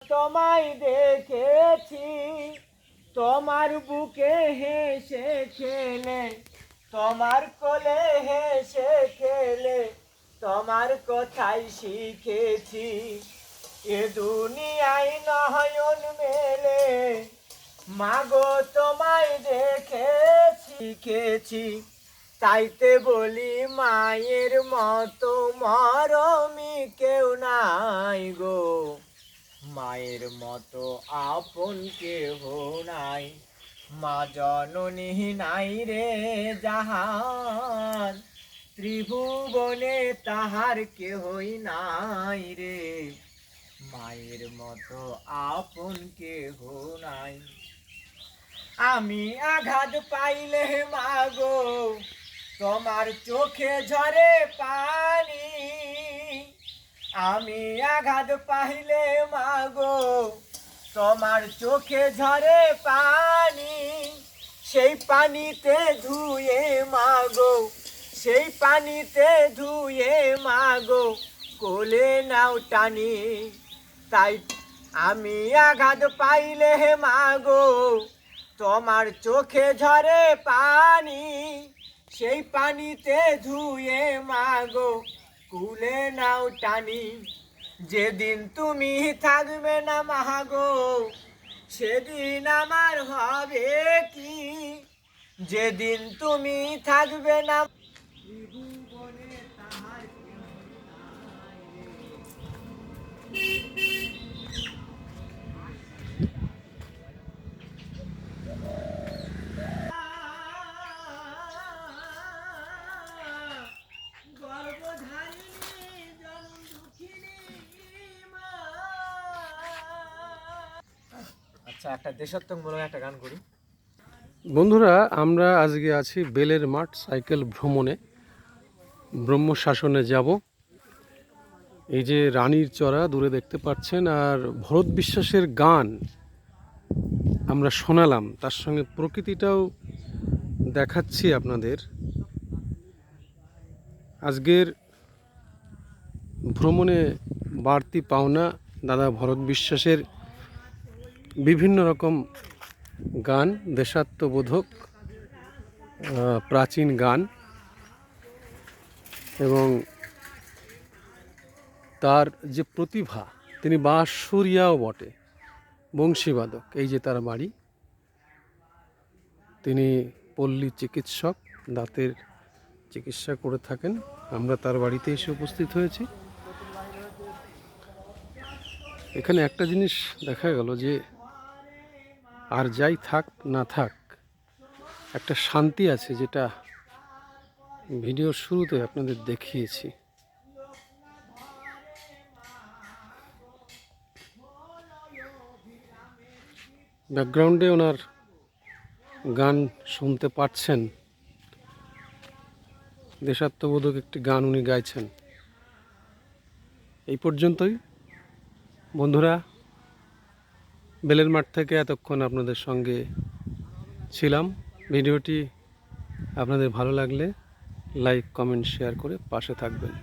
তোমায় দেখেছি, তোমার বুকে হেসে খেলে, তোমার কোলে হেসে খেলে, তোমার কথাই শিখেছি। এ দুনিয়ায় নয়ন মেলে, মাগো তোমায় দেখেছি শিখেছি। তাইতে বলি মায়ের মতো মরমি কেউ নাই গো, মায়ের মতো আপন কেহ নাই। মা জননী নাই রে জাহান, ত্রিভুবনে তাহার কেহই নাই রে, মায়ের মতো আপন কেহ নাই। আমি আঘাত পাইলে মাগো, তোমার চোখে ঝরে পানি। আমি আঘাত পাইলে মাগো, তোমার চোখে ঝরে পানি। সেই পানিতে ধুয়ে মাগো, সেই পানিতে ধুয়ে মাগো, কোলে নাও টানি। তাই আমি আঘাত পাইলে মাগো, তোমার চোখে ঝরে পানি। সেই পানিতে ধুয়ে মাগো, কুলে নাও টানি। যেদিন তুমি থাকবে না মাগো, সেদিন আমার হবে কি? যেদিন তুমি থাকবে না, ত্রিভুবনে তাহার কেহ নাই রে। আচ্ছা, একটা দেশাত্মকমূলক একটা গান করি। বন্ধুরা, আমরা আজকে আছি বেলের মাঠ সাইকেল ভ্রমণে, ব্রহ্মশাসনে যাব। এই যে রানীর চড়া দূরে দেখতে পাচ্ছেন, আর ভরত বিশ্বাসের গান আমরা শোনালাম, তার সঙ্গে প্রকৃতিটাও দেখাচ্ছি আপনাদের। আজকের ভ্রমণে বাড়তি পাওনা দাদা ভরত বিশ্বাসের বিভিন্ন রকম গান, দেশাত্মবোধক প্রাচীন গান, এবং তার যে প্রতিভা, তিনি বাঁশশুরিয়াও বটে, বংশীবাদক। এই যে তার বাড়ি, তিনি পল্লী চিকিৎসক, দাঁতের চিকিৎসা করে থাকেন। আমরা তার বাড়িতে এসে উপস্থিত হয়েছি। এখানে একটা জিনিস দেখা গেল যে আর যাই থাক না থাক, একটা শান্তি আছে, যেটা ভিডিওর শুরুতে আপনাদের দেখিয়েছি। ব্যাকগ্রাউন্ডে ওনার গান শুনতে পাচ্ছেন, দেশাত্মবোধক একটি গান উনি গাইছেন। এই পর্যন্তই বন্ধুরা, বেলের মাঠ থেকে এতক্ষণ আপনাদের সঙ্গে ছিলাম। ভিডিওটি আপনাদের ভালো লাগলে লাইক, কমেন্ট, শেয়ার করে পাশে থাকবেন।